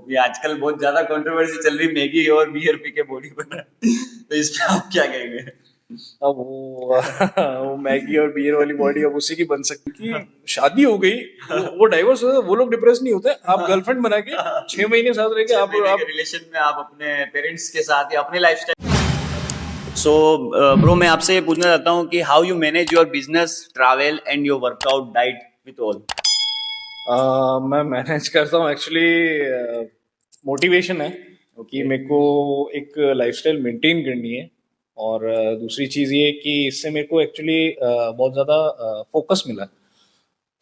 ये आजकल बहुत ज्यादा कंट्रोवर्सी चल रही, मैगी और बियर पी के बॉडी बना, तो इस पे आप क्या कहेंगे? अब वो वो मैगी और बियर वाली बॉडी अब उसी की बन सकती कि शादी हो गई, वो डाइवोर्स हो, वो लोग डिप्रेस नहीं होते। आप गर्लफ्रेंड बना के 6 महीने साथ रह के 6 महीने के आप रिलेशन में आप अपने पेरेंट्स के साथ या अपने लाइफस्टाइल। सो ब्रो, मैं आपसे ये पूछना चाहता हूँ कि how you manage your business, travel and your workout, diet with all. मैं मैनेज करता हूँ एक्चुअली। मोटिवेशन है कि मेरे को एक लाइफस्टाइल मेंटेन करनी है। और दूसरी चीज़ ये कि इससे मेरे को एक्चुअली बहुत ज़्यादा फोकस मिला है।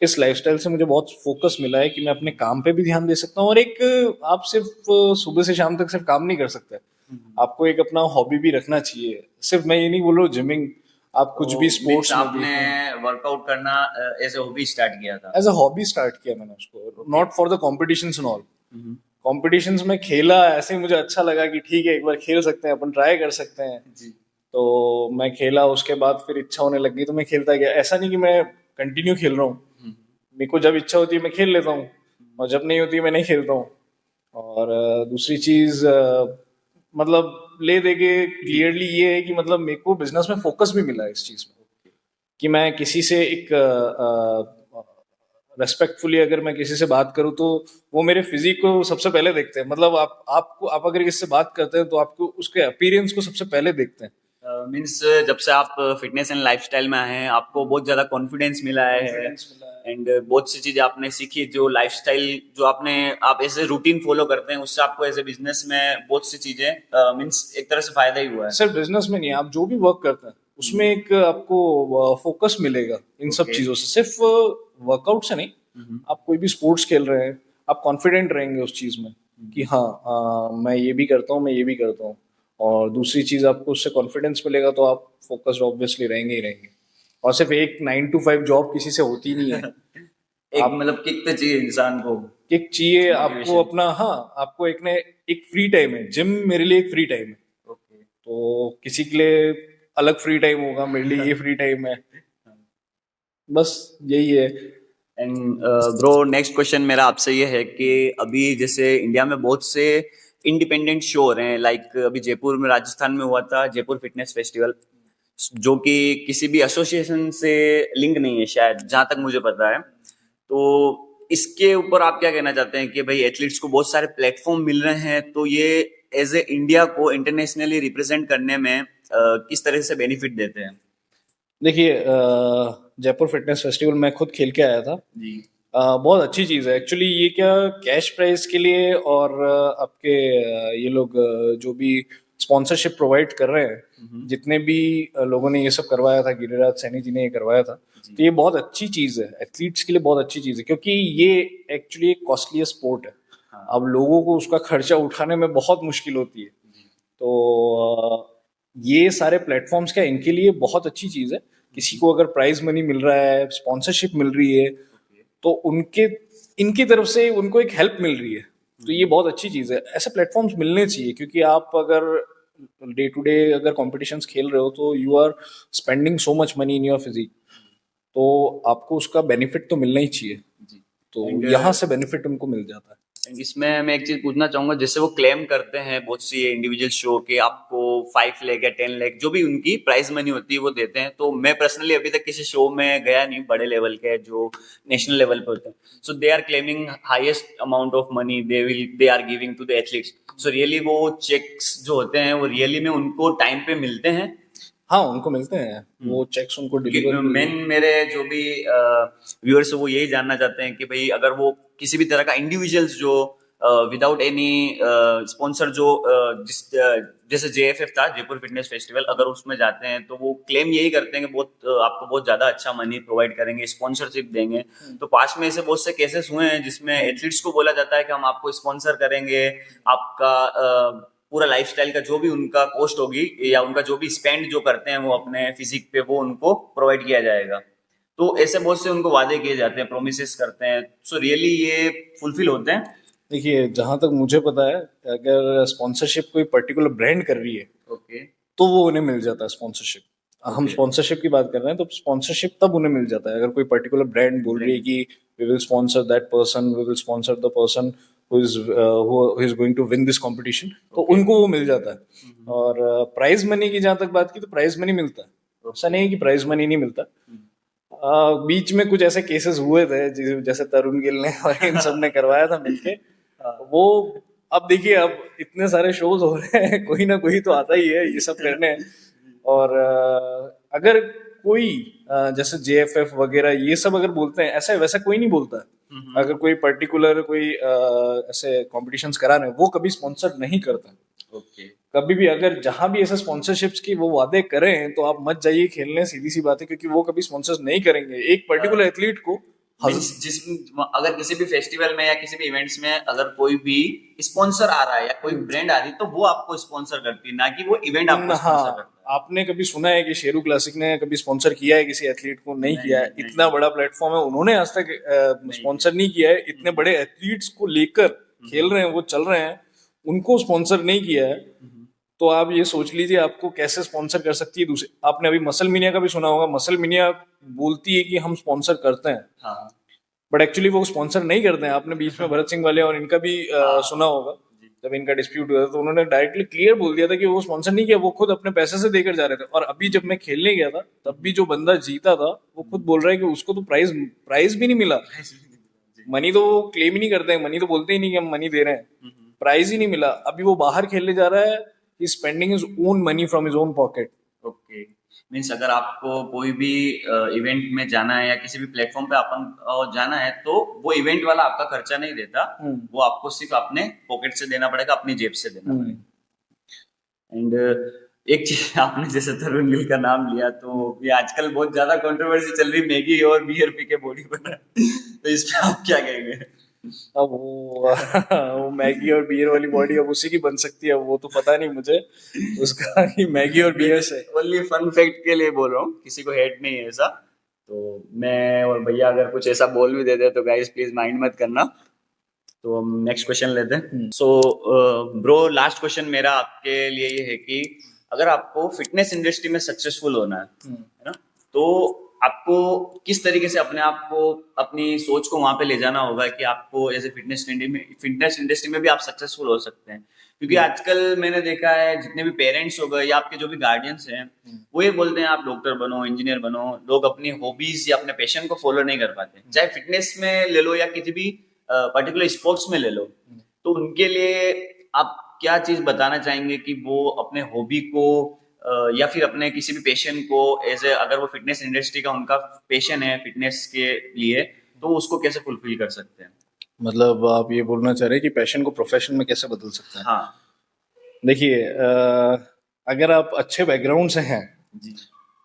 इस लाइफस्टाइल से मुझे बहुत फोकस मिला है कि मैं अपने काम पे भी ध्यान दे सकता हूँ। और एक आप सिर्फ सुबह से शाम तक सिर्फ काम नहीं कर सकते। आपको एक अपना हॉबी भी रखना चाहिए। सिर्फ मैं ये नहीं बोल रहा हूँ जिमिंग, आप कुछ भी स्पोर्ट्स में भी। आपने वर्कआउट करना एज ए हॉबी स्टार्ट किया था? एज अ हॉबी स्टार्ट किया मैंने उसको, not for the competitions and all. Competitions में खेला ऐसे ही मुझे अच्छा लगा कि ठीक है एक बार खेल सकते हैं, अपन ट्राई कर सकते हैं। जी। तो मैं खेला, उसके बाद फिर इच्छा होने लगी तो मैं खेलता गया। ऐसा नहीं कि मैं कंटिन्यू खेल रहा हूँ। मेरे को जब इच्छा होती है मैं खेल लेता हूँ, और जब नहीं होती है मैं नहीं खेलता हूँ। और दूसरी चीज मतलब ले दे के क्लियरली ये है कि मतलब मेरे को बिजनेस में फोकस भी मिला है इस चीज में कि मैं किसी से एक रेस्पेक्टफुली अगर मैं किसी से बात करूं तो वो मेरे फिजिक को सबसे पहले देखते हैं। मतलब आप अगर किसी से बात करते हैं तो आपको उसके अपीयरेंस को सबसे पहले देखते हैं। मीन्स जब से आप फिटनेस एंड लाइफस्टाइल में आए हैं, आपको बहुत ज्यादा कॉन्फिडेंस मिला है एंड बहुत सी चीजें आपने सीखी। जो लाइफस्टाइल जो आप ऐसे रूटीन फॉलो करते हैं, उससे आपको एज ए बिजनेस में बहुत सी चीजें मीन्स एक तरह से फायदा ही हुआ है। सिर्फ बिजनेस में नहीं, आप जो भी वर्क करते हैं उसमें एक आपको फोकस मिलेगा इन सब चीजों से। सिर्फ वर्कआउट से नहीं, आप कोई भी स्पोर्ट्स खेल रहे हैं, आप कॉन्फिडेंट रहेंगे उस चीज में कि हाँ मैं ये भी करता हूँ, मैं ये भी करता हूँ। और दूसरी चीज आपको उससे कॉन्फिडेंस मिलेगा तो आप फोकस्ड ऑब्वियसली रहेंगे ही रहेंगे। और सिर्फ एक 9 to 5 जॉब किसी से होती नहीं है। एक आप मतलब किक तो चाहिए इंसान को, एक चाहिए आपको मोटिवेशन। अपना। हाँ, आपको एक फ्री टाइम है। जिम मेरे लिए एक फ्री टाइम है, ओके। तो किसी के लिए अलग फ्री टाइम होगा, मेरे लिए ये फ्री टाइम है। बस यही है। एंड ब्रो, नेक्स्ट क्वेश्चन मेरा आपसे ये है कि अभी जैसे इंडिया में बहुत से इंडिपेंडेंट शो हो रहे हैं, लाइक अभी जयपुर में, राजस्थान में हुआ था जयपुर फिटनेस फेस्टिवल, जो कि किसी भी एसोसिएशन से लिंक नहीं है शायद, जहां तक मुझे पता है। तो इसके ऊपर आप क्या कहना चाहते हैं कि भाई एथलीट्स को बहुत सारे प्लेटफॉर्म मिल रहे हैं, तो ये एज ए इंडिया को इंटरनेशनली रिप्रेजेंट करने में किस तरह से बेनिफिट देते हैं? देखिए, जयपुर फिटनेस फेस्टिवल मैं खुद खेल के आया था। जी। बहुत अच्छी चीज़ है एक्चुअली। ये क्या कैश प्राइज के लिए और आपके ये लोग जो भी स्पॉन्सरशिप प्रोवाइड कर रहे हैं, जितने भी लोगों ने ये सब करवाया था, गिरिराज सैनी जी ने ये करवाया था, तो ये बहुत अच्छी चीज़ है एथलीट्स के लिए, बहुत अच्छी चीज़ है। क्योंकि ये एक्चुअली एक कॉस्टली स्पोर्ट है। अब लोगों को उसका खर्चा उठाने में बहुत मुश्किल होती है। तो ये सारे प्लेटफॉर्म्स क्या इनके लिए बहुत अच्छी चीज़ है। किसी को अगर प्राइज मनी मिल रहा है, स्पॉन्सरशिप मिल रही है, तो उनके इनकी तरफ से उनको एक हेल्प मिल रही है। तो ये बहुत अच्छी चीज़ है। ऐसे प्लेटफॉर्म्स मिलने चाहिए, क्योंकि आप अगर डे टू डे अगर कॉम्पिटिशन्स खेल रहे हो तो you are spending so much money in your physique, तो आपको उसका बेनिफिट तो मिलना ही चाहिए। तो यहाँ से बेनिफिट उनको मिल जाता है। इसमें मैं एक चीज पूछना चाहूंगा, जैसे वो क्लेम करते हैं बहुत सी इंडिविजुअल शो के आपको 5 लाख या 10 लाख जो भी उनकी प्राइज मनी होती है वो देते हैं, तो मैं पर्सनली अभी तक किसी शो में गया नहीं बड़े लेवल के जो नेशनल लेवल पे होते हैं। So they are claiming highest amount of money they are giving to the athletes. So really वो चेक्स जो होते हैं वो रियली में उनको टाइम पे मिलते हैं? हाँ, उनको मिलते हैं वो चेक्स, उनको डिलीवर। मेन मेरे जो भी व्यूअर्स वो यही जानना चाहते हैं कि भाई अगर वो किसी भी तरह का इंडिविजुअल्स जो विदाउट एनी स्पॉन्सर जो जैसे जेएफएफ था जयपुर फिटनेस फेस्टिवल, अगर उसमें जाते हैं तो वो क्लेम यही करते हैं कि आपको बहुत ज्यादा अच्छा मनी प्रोवाइड करेंगे, स्पॉन्सरशिप देंगे। तो पास में ऐसे बहुत से केसेस हुए हैं जिसमें एथलीट्स को बोला जाता है कि हम आपको स्पॉन्सर करेंगे, आपका पूरा लाइफस्टाइल का जो भी उनका कॉस्ट होगी या उनका जो भी स्पेंड जो करते हैं वो अपने फिजिक पे, वो उनको प्रोवाइड किया जाएगा। तो ऐसे बहुत से उनको वादे किए जाते हैं, प्रोमिसेस करते हैं। सो रियली ये फुलफिल होते हैं? देखिए, जहां तक मुझे पता है, अगर स्पॉन्सरशिप कोई पर्टिकुलर ब्रांड कर रही है ओके। तो वो उन्हें मिल जाता है स्पॉन्सरशिप। हम स्पॉन्सरशिप की बात कर रहे हैं, तो स्पॉन्सरशिप तब उन्हें मिल जाता है अगर कोई पर्टिकुलर ब्रांड बोल रही है कि we will sponsor that person, we will sponsor the person, who is going to win this competition, तो उनको वो मिल जाता है। और प्राइज मनी की जहाँ तक बात की तो प्राइज मनी मिलता है, ऐसा नहीं है कि प्राइज मनी नहीं मिलता। बीच में कुछ ऐसे केसेस हुए थे जैसे तरुण गिल ने और इन सब ने करवाया था मिलके, वो अब देखिए अब इतने सारे शोज हो रहे हैं, कोई ना कोई तो आता ही है ये सब करने। और अगर कोई जैसे JFF वगैरह ये सब अगर बोलते हैं, ऐसा वैसा कोई नहीं बोलता है। अगर कोई पर्टिकुलर कोई ऐसे कॉम्पिटिशन्स करा रहे हैं वो कभी स्पॉन्सर नहीं करता। कभी भी अगर जहां भी ऐसे स्पॉन्सरशिप्स की वो वादे करें तो आप मत जाइए खेलने, सीधी सी बात है, क्योंकि वो कभी स्पॉन्सर नहीं करेंगे एक पर्टिकुलर एथलीट को। अगर किसी भी फेस्टिवल में या किसी भी इवेंट्स में अगर कोई भी स्पॉन्सर आ रहा है या कोई ब्रांड आ रही है तो वो आपको स्पॉन्सर करती है, ना कि वो इवेंट आपको स्पॉन्सर करता है। आपने कभी सुना है कि शेरू क्लासिक ने कभी स्पॉन्सर किया है किसी एथलीट को? नहीं किया है। इतना बड़ा प्लेटफॉर्म है, उन्होंने आज तक स्पॉन्सर नहीं किया है। इतने बड़े एथलीट्स को लेकर खेल रहे हैं, वो चल रहे हैं, उनको स्पॉन्सर नहीं किया है। तो आप ये सोच लीजिए आपको कैसे स्पॉन्सर कर सकती है दूसरे। आपने अभी मसल मिनिया का भी सुना होगा, मसल मिनिया बोलती है कि हम स्पॉन्सर करते हैं, बट एक्चुअली वो स्पॉन्सर नहीं करते हैं। आपने बीच में भरत सिंह वाले और इनका भी सुना होगा, जब इनका डिस्प्यूट हुआ था तो उन्होंने डायरेक्टली क्लियर बोल दिया था कि वो स्पॉन्सर नहीं किया, वो खुद अपने पैसे से देकर जा रहे थे। और अभी जब मैं खेलने गया था तब भी जो बंदा जीता था वो खुद बोल रहा है कि उसको तो प्राइज भी नहीं मिला। मनी तो वो क्लेम ही नहीं करते हैं, मनी तो बोलते ही नहीं कि हम मनी दे रहे हैं, प्राइज ही नहीं मिला। अभी वो बाहर खेलने जा रहा है, he's spending his own money from his own pocket. Okay. Means अगर आपको कोई भी इवेंट में जाना है या किसी भी प्लेटफॉर्म पे अपन जाना है तो वो इवेंट वाला आपका खर्चा नहीं देता, वो आपको सिर्फ अपने पॉकेट से देना पड़ेगा, अपनी जेब से देना पड़ेगा। एंड एक चीज आपने जैसे तरुण गिल का नाम लिया तो ये आजकल बहुत ज्यादा कंट्रोवर्सी चल रही, मैगी और बियर पी के बॉडी बना, तो इस पे आप क्या कहेंगे? अब वो मैगी और बियर वाली बॉडी अब उसी की बन सकती है, वो तो पता नहीं मुझे उसका कि मैगी और बियर से। ओनली फन फैक्ट के लिए बोल रहा हूँ, किसी को हेट नहीं है ऐसा। तो मैं और भैया अगर कुछ ऐसा बोल भी देते तो गाइस प्लीज माइंड मत करना। तो हम नेक्स्ट क्वेश्चन लेते हैं। सो ब्रो, लास्ट क्वेश्चन मेरा आपके लिए ये है कि अगर आपको फिटनेस इंडस्ट्री में सक्सेसफुल होना है ना, तो आपको किस तरीके से अपने आप को, अपनी सोच को वहां पे ले जाना होगा कि आपको एज ए फिटनेस इंडस्ट्री में भी आप सक्सेसफुल हो सकते हैं? क्योंकि आजकल मैंने देखा है जितने भी पेरेंट्स हो गए या आपके जो भी गार्डियंस हैं वो ये बोलते हैं आप डॉक्टर बनो, इंजीनियर बनो। लोग अपनी हॉबीज या अपने पैशन को फॉलो नहीं कर पाते, चाहे फिटनेस में ले लो या किसी भी पर्टिकुलर स्पोर्ट्स में ले लो। तो उनके लिए आप क्या चीज बताना चाहेंगे कि वो अपने हॉबी को या फिर अपने किसी भी पैशन को एज ए, अगर वो फिटनेस इंडस्ट्री का उनका पैशन है फिटनेस के लिए, तो उसको कैसे फुलफिल कर सकते हैं? मतलब आप ये बोलना चाह रहे हैं कि पैशन को प्रोफेशन में कैसे बदल सकते हैं? हाँ, देखिए अगर आप अच्छे बैकग्राउंड से हैं जी,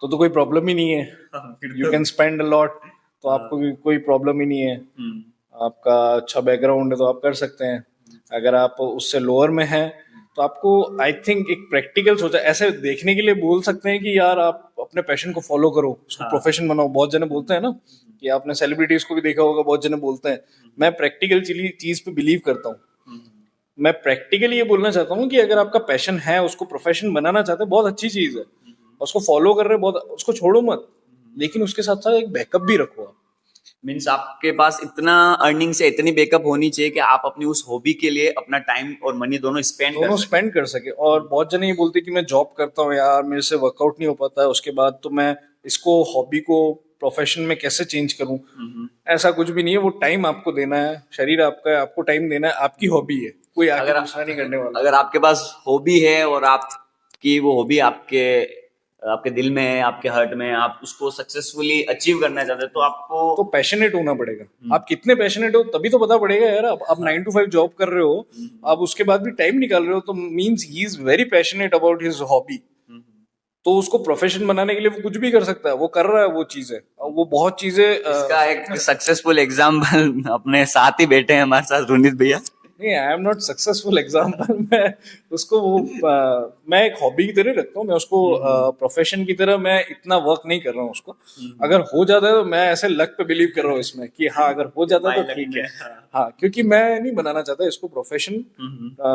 तो कोई प्रॉब्लम ही नहीं है। You can spend a lot, तो आपको कोई प्रॉब्लम ही नहीं है। आपका अच्छा बैकग्राउंड है तो आप कर सकते हैं। अगर आप उससे लोअर में हैं तो आपको आई थिंक एक प्रैक्टिकल सोचा, ऐसे देखने के लिए बोल सकते हैं कि यार आप अपने पैशन को फॉलो करो, उसको प्रोफेशन बनाओ। बहुत जने बोलते हैं ना कि आपने सेलिब्रिटीज को भी देखा होगा, बहुत जने बोलते हैं। मैं प्रैक्टिकल चीज पे बिलीव करता हूँ। मैं प्रैक्टिकली ये बोलना चाहता हूँ कि अगर आपका पैशन है, उसको प्रोफेशन बनाना चाहते हैं, बहुत अच्छी चीज है, उसको फॉलो कर रहे हैं, बहुत, उसको छोड़ो मत, लेकिन उसके साथ साथ एक बैकअप भी रखो। आप मीन्स आपके पास इतना अर्निंग से इतनी बैकअप होनी चाहिए कि आप अपनी उस हॉबी के लिए अपना टाइम और मनी दोनों स्पेंड कर सके। और बहुत जने ये बोलते हैं कि मैं जॉब करता हूँ यार, मेरे से वर्कआउट नहीं हो पाता है, उसके बाद तो मैं इसको हॉबी को प्रोफेशन में कैसे चेंज करूं। ऐसा कुछ भी नहीं है। वो टाइम आपको देना है, शरीर आपका है, आपको टाइम देना है, आपकी हॉबी है, कोई आगे दूसरा नहीं करने वाला। अगर आपके पास हॉबी है और आपकी वो हॉबी आपके दिल में है, आपके हार्ट में, आप उसको सक्सेसफुली अचीव करना चाहते हैं तो आपको तो पैशनेट होना पड़ेगा। आप कितने पैशनेट हो तभी तो पता पड़ेगा यार। आप 9 to 5 जॉब कर रहे हो, आप उसके बाद भी टाइम निकाल रहे हो, तो means he is very passionate about his hobby. तो उसको प्रोफेशन बनाने के लिए वो कुछ भी कर सकता है, वो कर रहा है वो चीजें, वो बहुत चीजें। इसका एक सक्सेसफुल एग्जांपल अपने साथ ही बैठे हैं हमारे साथ रोनित भैया। नहीं, I am not successful example. मैं उसको मैं एक हॉबी की तरह रखता हूँ, मैं उसको प्रोफेशन की तरह मैं इतना वर्क नहीं कर रहा हूँ उसको। अगर हो जाता है तो मैं ऐसे लक पे बिलीव कर रहा हूँ इसमें कि हाँ अगर हो जाता है तो ठीक है। हाँ, क्योंकि मैं नहीं बनाना चाहता इसको प्रोफेशन।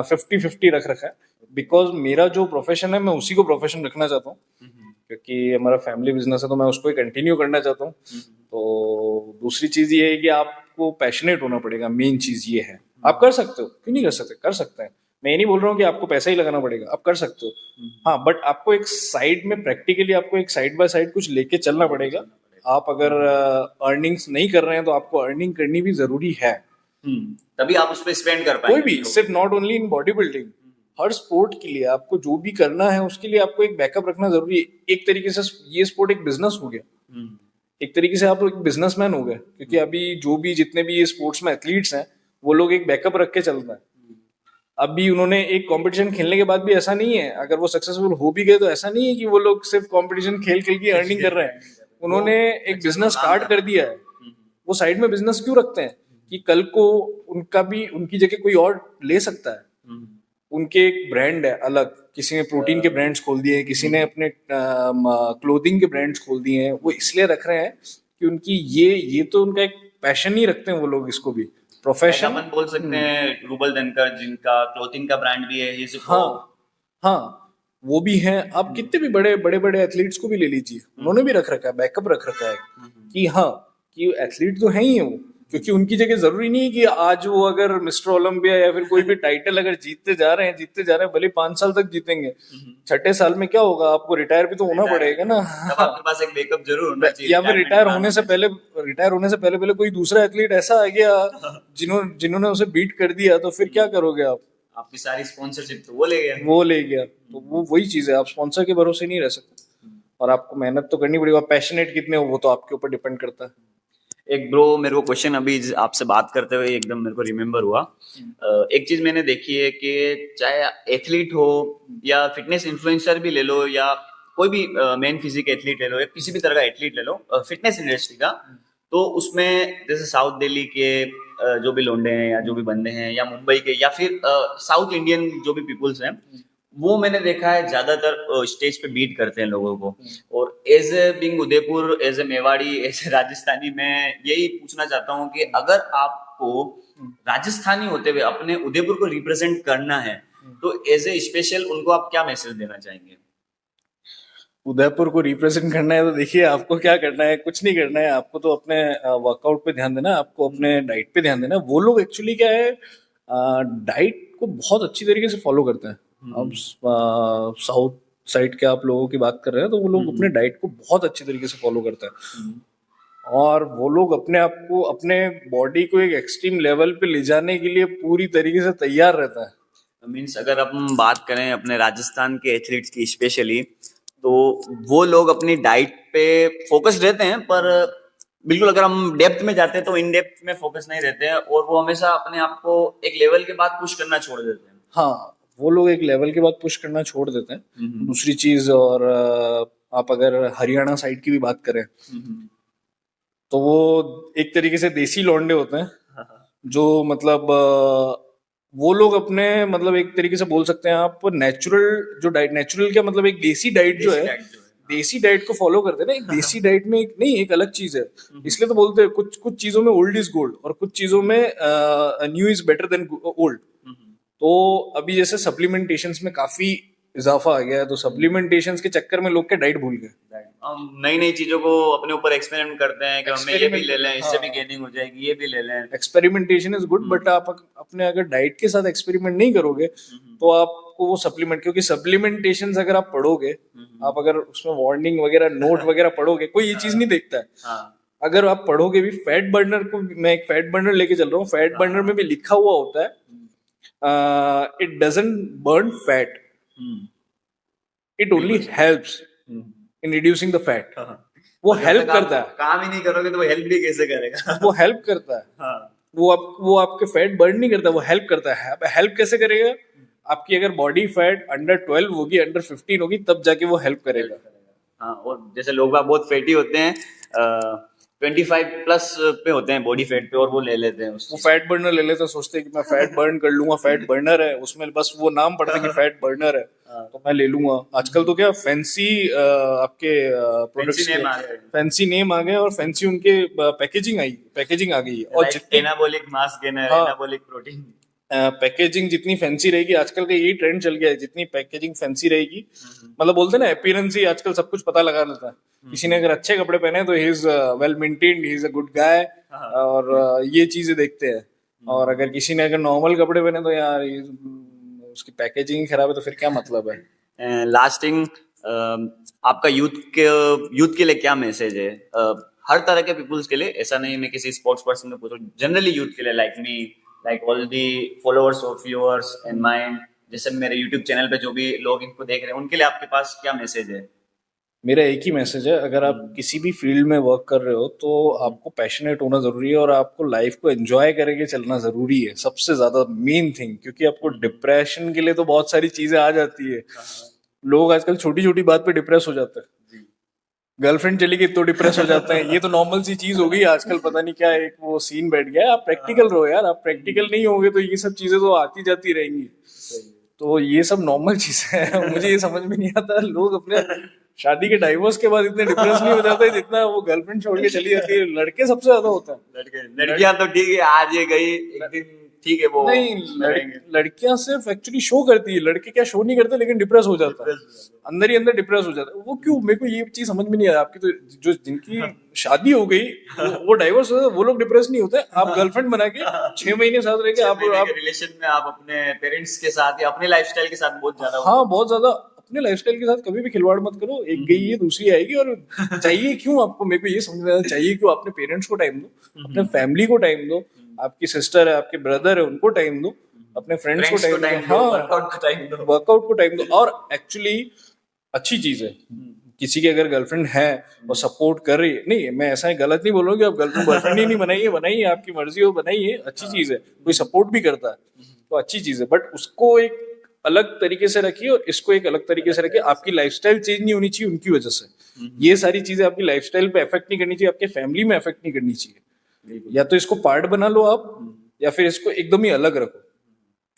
50-50 रख रखा है, बिकॉज मेरा जो प्रोफेशन है मैं उसी को प्रोफेशन रखना चाहता हूँ, क्योंकि हमारा फैमिली बिजनेस है तो मैं उसको ही कंटिन्यू करना चाहता हूँ। तो दूसरी चीज ये है कि आपको पैशनेट होना पड़ेगा, मेन चीज ये है। आप कर सकते हो, क्यों नहीं कर सकते, कर सकते हैं। मैं ये नहीं बोल रहा हूँ कि आपको पैसा ही लगाना पड़ेगा, आप कर सकते हो। हाँ, बट आपको एक साइड में प्रैक्टिकली आपको एक साइड बाय साइड कुछ लेके चलना पड़ेगा। आप अगर अर्निंग्स नहीं कर रहे हैं तो आपको अर्निंग करनी भी जरूरी है। तभी आप उस पर स्पेंड कर कोई पाएंगे भी, सिर्फ not only in body building, her sport के लिए आपको जो भी करना है उसके लिए आपको एक बैकअप रखना जरूरी है। एक तरीके से ये स्पोर्ट एक बिजनेस हो गया, एक तरीके से आप एक बिजनेसमैन हो गए, क्योंकि अभी जो भी जितने भी ये स्पोर्ट्स में एथलीट्स हैं वो लोग एक बैकअप रख के चलते हैं। अभी उन्होंने एक कंपटीशन खेलने के बाद भी ऐसा नहीं है, अगर वो सक्सेसफुल हो भी गए तो ऐसा नहीं है कि वो लोग सिर्फ कंपटीशन खेल खेल के अर्निंग कर रहे हैं। उन्होंने एक बिजनेस स्टार्ट कर दिया है। वो साइड में बिजनेस क्यों रखते हैं कि कल को उनका भी, उनकी जगह कोई और ले सकता है। उनके एक ब्रांड है अलग, किसी ने प्रोटीन के ब्रांड्स खोल दिए, किसी ने अपने क्लोथिंग के ब्रांड्स खोल दिए हैं। वो इसलिए रख रहे हैं कि उनकी ये तो उनका एक पैशन ही रखते हैं वो लोग, इसको भी प्रोफेशन। अपन बोल सकते हैं रूबल धनकर जिनका क्लोथिंग का ब्रांड भी है, हाँ, वो भी हैं। आप कितने भी बड़े बड़े बड़े एथलीट्स को भी ले लीजिए, उन्होंने भी रख रखा है, बैकअप रख रखा है कि हाँ, कि एथलीट तो है ही है वो, क्योंकि उनकी जगह जरूरी नहीं है कि आज वो अगर मिस्टर ओलंपिया या फिर कोई भी टाइटल अगर जीतते जा रहे हैं, भले 5 साल तक जीतेंगे, छठे साल में क्या होगा, आपको रिटायर भी तो होना पड़ेगा ना। आपके पास एक बैकअप जरूर होना चाहिए। या फिर रिटायर होने से पहले कोई दूसरा एथलीट ऐसा आ गया जिन्होंने उसे बीट कर दिया, तो फिर क्या करोगे आप? आपकी सारी स्पॉन्सरशिप तो वो ले गया। तो वो वही चीज है, आप स्पॉन्सर के भरोसे नहीं रह सकते, और आपको मेहनत तो करनी पड़ेगी। पैशनेट कितने हो वो तो आपके ऊपर डिपेंड करता है। एक ब्रो, मेरे को क्वेश्चन अभी आपसे बात करते हुए एकदम मेरे को रिमेम्बर हुआ। एक चीज मैंने देखी है कि चाहे एथलीट हो या फिटनेस इन्फ्लुएंसर भी ले लो, या कोई भी मेन फिजिक एथलीट ले लो, या किसी भी तरह का एथलीट ले लो फिटनेस इंडस्ट्री का, तो उसमें जैसे साउथ दिल्ली के जो भी लोंडे हैं या जो भी बंदे हैं, या मुंबई के, या फिर साउथ इंडियन जो भी पीपुल्स हैं, वो मैंने देखा है ज्यादातर स्टेज पे बीट करते हैं लोगों को। और as a being Udaipur, as a Mewari, as a Rajasthani, मैं यही पूछना चाहता हूँ कि अगर आपको राजस्थानी होते हुए अपने उदयपुर को रिप्रेजेंट करना है, तो एज ए स्पेशल उनको आप क्या मैसेज देना चाहेंगे? उदयपुर को रिप्रेजेंट करना है तो देखिए, आपको क्या करना है, कुछ नहीं करना है। आपको तो अपने वर्कआउट पे ध्यान देना है, आपको अपने डाइट पे ध्यान देना है। वो लोग एक्चुअली क्या है, डाइट को बहुत अच्छी तरीके से फॉलो करते हैं। अब साउथ साइड के आप लोगों की बात कर रहे हैं, तो वो लोग अपने डाइट को बहुत अच्छी तरीके से फॉलो करते हैं, और वो लोग अपने आप को, अपने बॉडी को एक एक्सट्रीम लेवल पे ले जाने के लिए पूरी तरीके से तैयार रहता है। मीन्स अगर हम बात करें अपने राजस्थान के एथलीट्स की स्पेशली, तो वो लोग अपनी डाइट पे फोकस रहते हैं, पर बिल्कुल अगर हम डेप्थ में जाते हैं तो इन डेप्थ में फोकस नहीं रहते हैं, और वो हमेशा अपने आप को एक लेवल के बाद पुश करना छोड़ देते हैं। हाँ, वो लोग एक लेवल के बाद पुश करना छोड़ देते हैं। दूसरी चीज, और आप अगर हरियाणा साइड की भी बात करें, तो वो एक तरीके से देसी लौंडे होते हैं, जो मतलब वो लोग अपने, मतलब एक तरीके से बोल सकते हैं आप, नेचुरल जो डाइट, नेचुरल क्या मतलब एक देसी डाइट जो है, देसी डाइट को फॉलो करते हैं ना। एक देसी डाइट में एक नहीं, एक अलग चीज है, इसलिए तो बोलते हैं कुछ चीजों में ओल्ड इज गोल्ड, और कुछ चीजों में new is better than old. तो अभी जैसे सप्लीमेंटेशंस में काफी इजाफा आ गया है, तो सप्लीमेंटेशंस के चक्कर में लोग के डाइट भूल गए। नई नई चीजों को अपने ऊपर एक्सपेरिमेंट करते हैं कि हमें ये भी ले लें, इससे भी गेनिंग हो जाएगी, ये भी ले लें। एक्सपेरिमेंटेशन इज गुड, बट आप अपने अगर डाइट के साथ एक्सपेरिमेंट नहीं करोगे तो आपको वो सप्लीमेंट, क्योंकि सप्लीमेंटेशन अगर आप पढ़ोगे, आप अगर उसमें वार्निंग वगैरह, नोट वगैरह पढ़ोगे, कोई ये चीज नहीं देखता है। अगर आप पढ़ोगे भी, फैट बर्नर को, मैं एक फैट बर्नर लेके चल रहा हूँ, फैट बर्नर में भी लिखा हुआ होता है it doesn't burn fat, it only helps in reducing the fat. वो हेल्प करता है। काम ही नहीं करोगे तो वो हेल्प भी कैसे करेगा? वो हेल्प करता है। वो आपके फैट बर्न नहीं करता, वो हेल्प करता है। हेल्प कैसे करेगा? आपकी अगर बॉडी फैट अंडर 12 होगी, अंडर 15 होगी, तब जाके वो हेल्प करेगा। हाँ, और जैसे लोग बहुत फैटी होते हैं, 25 प्लस पे होते हैं बॉडी फैट पे, और वो ले लेते हैं वो फैट बर्नर ले लेते हैं, सोचते हैं कि मैं फैट बर्न कर लूंगा, फैट बर्नर है, उसमें बस वो नाम पड़ता है कि फैट बर्नर है, तो मैं ले लूंगा। आजकल तो क्या फैंसी आपके प्रोडक्ट्स के फैंसी नेम आ गए, और फैंसी उनके पैकेजिंग आ गई, और जितनी anabolic mass gainer, anabolic protein, packaging जितनी फैंसी रहेगी, आजकल का यही ट्रेंड चल गया है, जितनी पैकेजिंग फैंसी रहेगी, मतलब बोलते हैं ना अपीयरेंस ही आजकल सब कुछ पता लगा लेता है। किसी ने अगर अच्छे कपड़े पहने तो he is well maintained, he is a good guy, और ये चीजें देखते हैं। और अगर किसी ने अगर नॉर्मल कपड़े पहने तो यार उसकी पैकेजिंग खराब है तो फिर क्या मतलब है। लास्टिंग आपका यूथ के लिए क्या मैसेज है? हर तरह के पीपल्स के लिए, ऐसा नहीं मैं किसी स्पोर्ट्स पर्सन को पूछ रहा हूँ, जनरली यूथ के लिए, like me, like all the followers of viewers and mind, जैसे मेरे यूट्यूब चैनल पे जो भी लोग इनको देख रहे हैं, उनके लिए आपके पास क्या मैसेज है? मेरा एक ही मैसेज है, अगर आप किसी भी फील्ड में वर्क कर रहे हो तो आपको पैशनेट होना जरूरी है और आपको लाइफ को एंजॉय करके चलना जरूरी है, सबसे ज्यादा मेन थिंग। क्योंकि आपको डिप्रेशन के लिए तो बहुत सारी चीजें आ जाती है। लोग आजकल छोटी छोटी बात पे डिप्रेस हो जाते हैं। गर्लफ्रेंड चली गई तो डिप्रेस हो जाते हैं, ये तो नॉर्मल सी चीज हो गई आजकल। पता नहीं क्या एक वो सीन बैठ गया है। आप प्रैक्टिकल रहो यार, आप प्रैक्टिकल नहीं होगे तो ये सब चीजें तो आती जाती रहेंगी। तो ये सब नॉर्मल चीजें हैं। मुझे ये समझ में नहीं आता लोग अपने शादी के डाइवोर्स के बाद इतने डिप्रेस नहीं हो जाते जितना वो गर्लफ्रेंड छोड़ के चली जाती है। लड़के सबसे ज्यादा होता है। लड़कियां तो ठीक है, आज ये गई एक दिन, ठीक है वो नहीं, लड़कियां सिर्फ एक्चुअली शो करती है, लड़के क्या शो नहीं करते लेकिन डिप्रेस हो जाता है, अंदर ही अंदर डिप्रेस हो जाता है। वो क्यों, मेरे को ये चीज समझ में नहीं आया। आपकी तो जो जिनकी शादी हो गई वो डाइवोर्स हो, वो लोग डिप्रेस नहीं होते। आप गर्लफ्रेंड बना के 6 महीने साथ रह के आप रिलेशन में आप अपने पेरेंट्स के साथ या अपने लाइफस्टाइल के साथ बहुत ज्यादा, हाँ बहुत ज्यादा अपने लाइफस्टाइल के साथ कभी भी खिलवाड़ मत करो। एक गई है दूसरी आएगी। और चाहिए क्यों आपको, मेरे को ये समझ में आता, चाहिए क्यों? अपने पेरेंट्स को टाइम दो, अपने फैमिली को टाइम दो, आपकी सिस्टर है, आपके ब्रदर है, उनको टाइम दो, अपने फ्रेंड्स को टाइम दो, हाँ वर्कआउट को टाइम दो। और एक्चुअली अच्छी चीज है किसी की अगर गर्लफ्रेंड है और सपोर्ट कर रही है। नहीं, मैं ऐसा गलत नहीं बोल रहा हूँ कि आप गर्लफ्रेंड बॉयफ्रेंड ही नहीं बनाइए, बनाइए, आपकी मर्जी हो बनाइए, अच्छी चीज है। कोई सपोर्ट भी करता है तो अच्छी चीज है, बट उसको एक अलग तरीके से रखिए और इसको एक अलग तरीके से रखिए। आपकी लाइफस्टाइल चेंज नहीं होनी चाहिए उनकी वजह से। ये सारी चीजें आपकी लाइफस्टाइल पे अफेक्ट नहीं करनी चाहिए, आपके फैमिली में अफेक्ट नहीं करनी चाहिए। या तो इसको पार्ट बना लो आप, या फिर इसको एकदम ही अलग रखो।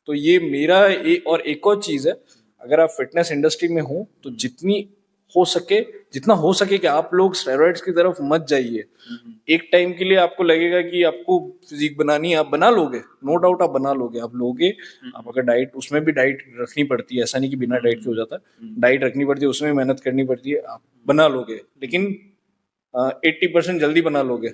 तो ये मेरा और एक और चीज है, अगर आप फिटनेस इंडस्ट्री में हो तो जितना हो सके कि आप लोग स्टेरॉइड्स की तरफ मत जाइए। एक टाइम के लिए आपको लगेगा कि आपको फिजिक बनानी है, आप बना लोगे, नो डाउट आप बना लोगे, आप लोगे। आप अगर डाइट, उसमें भी डाइट रखनी पड़ती है, ऐसा नहीं कि बिना डाइट के हो जाता है, डाइट रखनी पड़ती है, उसमें मेहनत करनी पड़ती है, आप बना लोगे। लेकिन 80% जल्दी बना लोगे।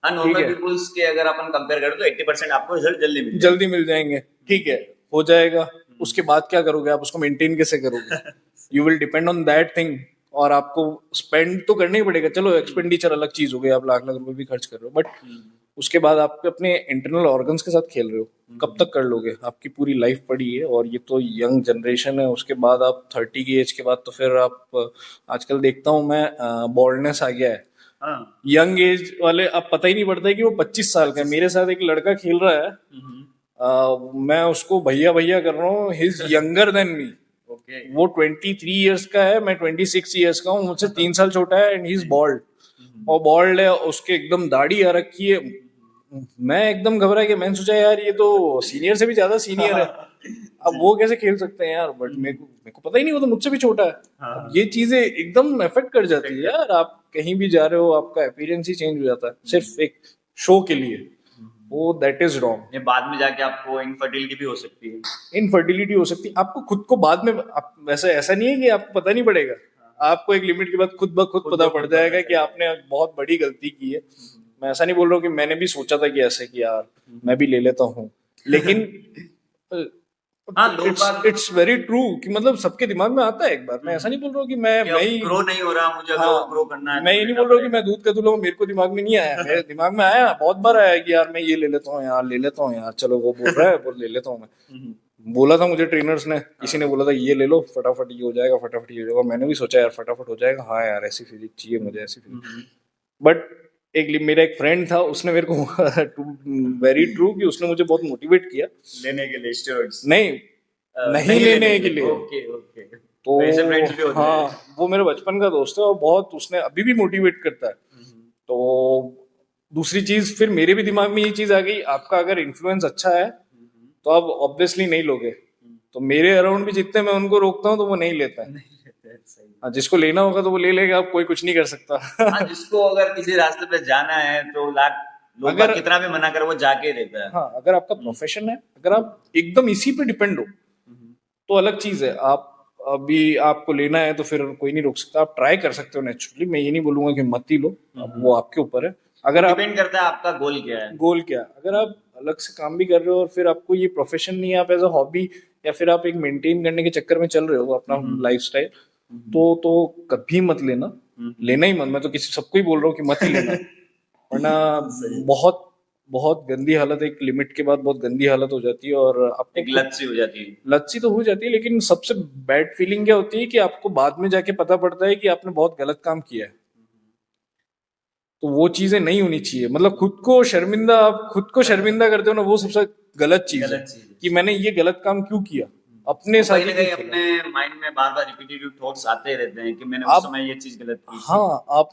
नॉर्मल पीपल्स के अगर अपन कंपेयर करें तो 80% आपको रिजल्ट जल्दी मिल जाएंगे, ठीक है, हो जाएगा। उसके बाद क्या करोगे आप, उसको मेंटेन कैसे करोगे? You will depend on that thing. और आपको स्पेंड तो करना ही पड़ेगा। चलो एक्सपेंडिचर अलग चीज हो गई, आप लाख लाख रुपए भी खर्च कर रहे हो, बट उसके बाद आप अपने इंटरनल ऑर्गन्स के साथ खेल रहे हो। कब तक कर लोगे? आपकी पूरी लाइफ पड़ी है और ये तो यंग जनरेशन है। उसके बाद आप 30 की एज के बाद तो फिर आप, आजकल देखता हूँ मैं, बॉल्डनेस आ गया है यंग एज वाले। अब पता ही नहीं पड़ता है कि वो 25 साल का है। मेरे साथ एक लड़का खेल रहा है, मैं उसको भैया भैया कर रहा हूँ, he is younger than me. वो 23 ईयर्स का है, मैं 26 ईयर्स का हूँ, मुझसे 3 साल छोटा है। एंड ही इज बॉल्ड, और बॉल्ड है, उसके एकदम दाढ़ी आ रखी है। मैं एकदम घबरा गया, मैंने सोचा यार ये तो सीनियर से भी ज्यादा सीनियर है, अब वो कैसे खेल सकते हैं यार। बट मेरे को पता ही नहीं, वो तो मुझसे भी छोटा है। अब ये चीजें एकदम इफेक्ट कर जाती है यार। आप कहीं भी जा रहे हो, आपका अपीयरेंस ही चेंज हो जाता है सिर्फ एक शो के लिए। वो दैट इज रॉन्ग। ये बाद में जाके आपको इनफर्टिलिटी भी हो सकती है। इनफर्टिलिटी हो सकती है आपको खुद को बाद में। वैसे ऐसा नहीं है कि आपको पता नहीं पड़ेगा, आपको एक लिमिट के बाद खुद ब खुद पता पड़ जाएगा कि आपने बहुत बड़ी गलती की है। मैं ऐसा नहीं बोल रहा हूँ कि मैंने भी सोचा था कि ऐसे कि यार मैं भी ले लेता हूँ, लेकिन इट्स वेरी ट्रू कि मतलब सबके दिमाग में आता है एक बार। मैं ऐसा नहीं बोल रहा हूँ कि मैं ही ग्रो नहीं हो रहा, मुझे ग्रो करना है। मैं ये नहीं बोल रहा हूँ कि मैं दूध का दूल्हा हूँ, मेरे को दिमाग में नहीं आया। मेरे दिमाग में आया, बहुत बार आया कि यार मैं ये ले लेता हूँ यार, ले लेता हूँ यार, चलो वो बोल रहा है वो ले लेता हूँ। मैं बोला था, मुझे ट्रेनर्स ने, किसी ने बोला था ये ले लो फटाफट ये हो जाएगा, फटाफट ये हो जाएगा। मैंने भी सोचा यार फटाफट हो जाएगा, हाँ यार ऐसी फिजिक चाहिए मुझे, ऐसी फिजिक। बट मेरा एक फ्रेंड था, उसने मेरे को वेरी ट्रू कि उसने मुझे बहुत मोटिवेट किया लेने के लिए स्टेरॉइड्स। नहीं लेने के लिए। ओके। तो ऐसे फ्रेंड्स भी होते हैं। हाँ, वो मेरे बचपन का दोस्त है और बहुत उसने अभी भी मोटिवेट करता है। तो दूसरी चीज, फिर मेरे भी दिमाग में ये चीज आ गई, आपका अगर इन्फ्लुएंस अच्छा है तो आप ऑब्वियसली नहीं लोगे। तो मेरे अराउंड भी जितने मैं उनको रोकता हूँ तो वो नहीं लेता है। जिसको लेना होगा तो वो ले लेगा, आप कोई कुछ नहीं कर सकता। जिसको अगर किसी रास्ते पे जाना है तो अगर कितना भी मना कर वो जाके रहता है। हाँ, अगर आपका प्रोफेशन है, अगर आप एकदम इसी पे डिपेंड हो तो अलग चीज है। आप अभी आपको लेना है तो फिर कोई नहीं रोक सकता, आप ट्राई कर सकते हो नेचुरली। मैं ये नहीं बोलूंगा कि मत ही लो, वो आपके ऊपर है। अगर आप, डिपेंड करता है आपका गोल क्या है। गोल क्या, अगर आप अलग से काम भी कर रहे हो और फिर आपको ये प्रोफेशन नहीं है, आप एज अ हॉबी या फिर आप एक मेंटेन करने के चक्कर में चल रहे हो अपना लाइफस्टाइल, तो कभी मत लेना, लेना ही मत। मैं तो किसी सबको ही बोल रहा हूँ कि मत ही लेना, वरना बहुत बहुत गंदी हालत, एक लिमिट के बाद बहुत गंदी हालत हो जाती है और आपको एक लत सी हो जाती है। लत सी तो हो जाती है, लेकिन सबसे बैड फीलिंग क्या होती है कि आपको बाद में जाके पता पड़ता है कि आपने बहुत गलत काम किया है। तो वो चीजें नहीं होनी चाहिए, मतलब खुद को शर्मिंदा, आप खुद को शर्मिंदा करते हो ना, वो सबसे गलत चीज है गलत चीज है। कि मैंने ये गलत काम क्यों किया, अपने तो साथ कहीं ही ना कहीं क्यों किया। अपने माइंड में बार बार रिपीटेटिव थॉट्स आते रहते हैं कि मैंने उस आप समय ये चीज गलत की थी। हाँ, आप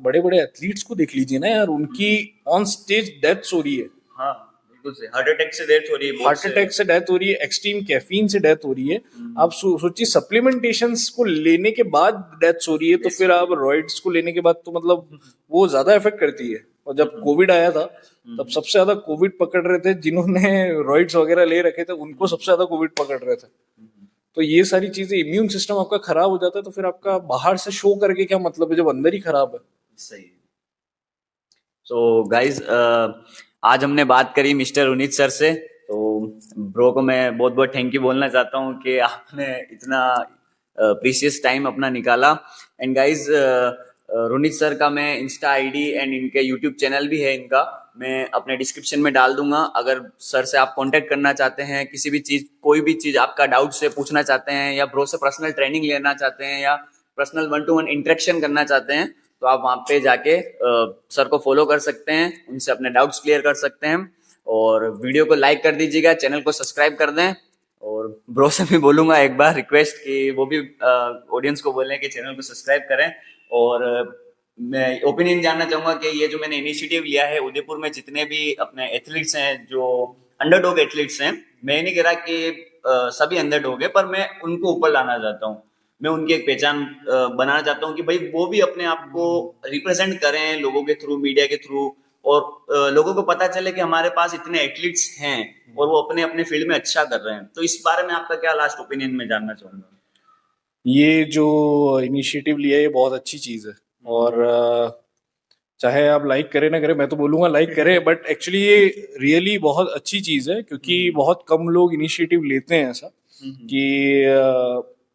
बड़े बड़े एथलीट्स को देख लीजिए ना यार, उनकी ऑन स्टेज डेथ्स हो रही है, हाँ बिल्कुल से हार्ट अटैक से डेथ हो रही है, बहुत हार्ट अटैक से डेथ हो रही है, एक्सट्रीम कैफीन से डेथ हो रही है। आप सोचिए सप्लीमेंटेशंस को लेने के बाद डेथ्स हो रही है, तो फिर आप रॉइड्स को लेने के बाद तो मतलब वो ज्यादा इफेक्ट करती है। और जब कोविड आया था तब सबसे ज्यादा कोविड पकड़ रहे थे जिन्होंने रॉइड्स वगैरह ले रखे थे, उनको सबसे ज्यादा कोविड पकड़ रहे थे। तो ये सारी चीजें, इम्यून सिस्टम आपका खराब हो जाता है, तो फिर आपका बाहर से शो करके क्या मतलब है जब अंदर ही खराब है। सही। सो गाइज, आज हमने बात करी मिस्टर उनीत सर से, तो ब्रो को मैं बहुत बहुत थैंक यू बोलना चाहता हूँ कि आपने इतना प्रीशियस टाइम अपना निकाला। एंड गाइज, रोनित सर का मैं इंस्टा आईडी एंड इनके यूट्यूब चैनल भी है इनका, मैं अपने डिस्क्रिप्शन में डाल दूंगा। अगर सर से आप कांटेक्ट करना चाहते हैं, किसी भी चीज, कोई भी चीज आपका डाउट से पूछना चाहते हैं, या ब्रो से पर्सनल ट्रेनिंग लेना चाहते हैं, या पर्सनल 1-to-1 इंटरेक्शन करना चाहते हैं, तो आप वहाँ पे जाके सर को फॉलो कर सकते हैं, उनसे अपने डाउट्स क्लियर कर सकते हैं। और वीडियो को लाइक कर दीजिएगा, चैनल को सब्सक्राइब कर दें। और ब्रो से भी बोलूंगा एक बार रिक्वेस्ट कि वो भी ऑडियंस को बोलें कि चैनल को सब्सक्राइब करें। और मैं ओपिनियन जानना चाहूंगा कि ये जो मैंने इनिशिएटिव लिया है, उदयपुर में जितने भी अपने एथलीट्स हैं, जो अंडरडॉग एथलीट्स हैं, मैं नहीं कह रहा कि सभी अंडरडॉग है, पर मैं उनको ऊपर लाना चाहता हूँ। मैं उनकी एक पहचान बनाना चाहता हूँ कि भाई वो भी अपने आप को रिप्रेजेंट करें लोगों के थ्रू, मीडिया के थ्रू, और लोगों को पता चले कि हमारे पास इतने एथलीट्स हैं और वो अपने अपने फील्ड में अच्छा कर रहे हैं। तो इस बारे में आपका क्या लास्ट ओपिनियन में जानना चाहूंगा। ये जो इनिशिएटिव लिया है ये बहुत अच्छी चीज है, और चाहे आप लाइक करें ना करें, मैं तो बोलूंगा लाइक करें, बट एक्चुअली ये रियली बहुत अच्छी चीज है, क्योंकि बहुत कम लोग इनिशिएटिव लेते हैं ऐसा कि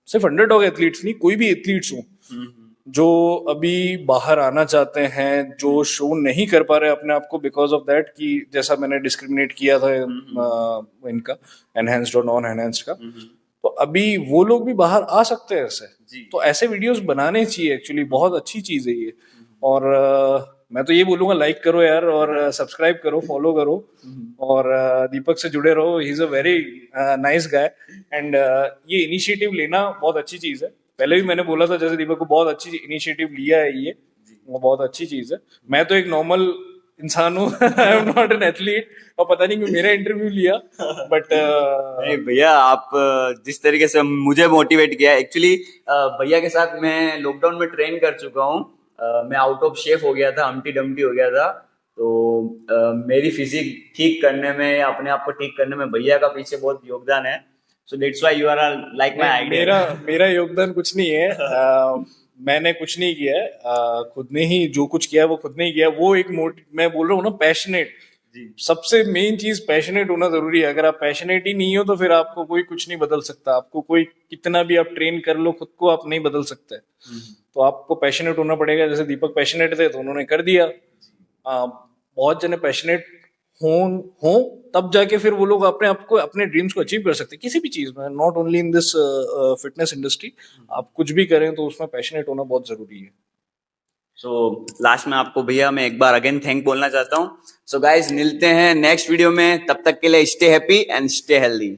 सिर्फ अंडरडॉग एथलीट्स नहीं, कोई भी एथलीट्स हो जो अभी बाहर आना चाहते हैं, जो शो नहीं कर पा रहे अपने आप को बिकॉज ऑफ दैट, कि जैसा मैंने डिस्क्रिमिनेट किया था इनका एनहेंस्ड और नॉन एनहेंस्ड का, तो अभी वो लोग भी बाहर आ सकते हैं ऐसे। तो ऐसे वीडियोस बनाने चाहिए, एक्चुअली बहुत अच्छी चीज है ये। और मैं तो ये बोलूंगा लाइक करो यार, और सब्सक्राइब करो, फॉलो करो, और दीपक से जुड़े रहो। He is a very nice guy, and ये इनिशिएटिव लेना बहुत अच्छी चीज है। पहले भी मैंने बोला था जैसे दीपक को बहुत अच्छी इनिशिएटिव लिया है ये, वो बहुत अच्छी चीज है। मैं तो एक नॉर्मल इंसान हूँ, I am not an athlete, और पता नहीं क्यों मेरा इंटरव्यू लिया, बट नहीं भैया, आप जिस तरीके से मुझे मोटिवेट किया, एक्चुअली भैया के साथ मैं लॉकडाउन में ट्रेन कर चुका हूँ। मैं आउट ऑफ शेप हो गया था, हम्टी डम्टी हो गया था, तो मेरी फिजिक ठीक करने में या अपने आप को ठीक करने में भैया का पीछे बहुत योगदान है। So that's why you are like my idol. मेरा योगदान कुछ नहीं है, मैंने कुछ नहीं किया है, खुद ने ही जो कुछ किया है वो खुद ने ही किया। वो एक मैं बोल रहा हूँ ना, पैशनेट, सबसे मेन चीज पैशनेट होना जरूरी है। अगर आप पैशनेट ही नहीं हो तो फिर आपको कोई कुछ नहीं बदल सकता, आपको कोई कितना भी आप ट्रेन कर लो खुद को, आप नहीं बदल सकते। तो आपको पैशनेट होना पड़ेगा। जैसे दीपक पैशनेट थे तो उन्होंने कर दिया। बहुत जने पैशनेट हो तब जाके फिर वो लोग अपने आप को, अपने ड्रीम्स को अचीव कर सकते हैं किसी भी चीज में, not only in this fitness industry. आप कुछ भी करें तो उसमें पैशनेट होना बहुत जरूरी है। सो लास्ट में आपको भैया मैं एक बार अगेन थैंक बोलना चाहता हूँ। सो गाइज, मिलते हैं नेक्स्ट वीडियो में, तब तक के लिए stay happy and stay healthy.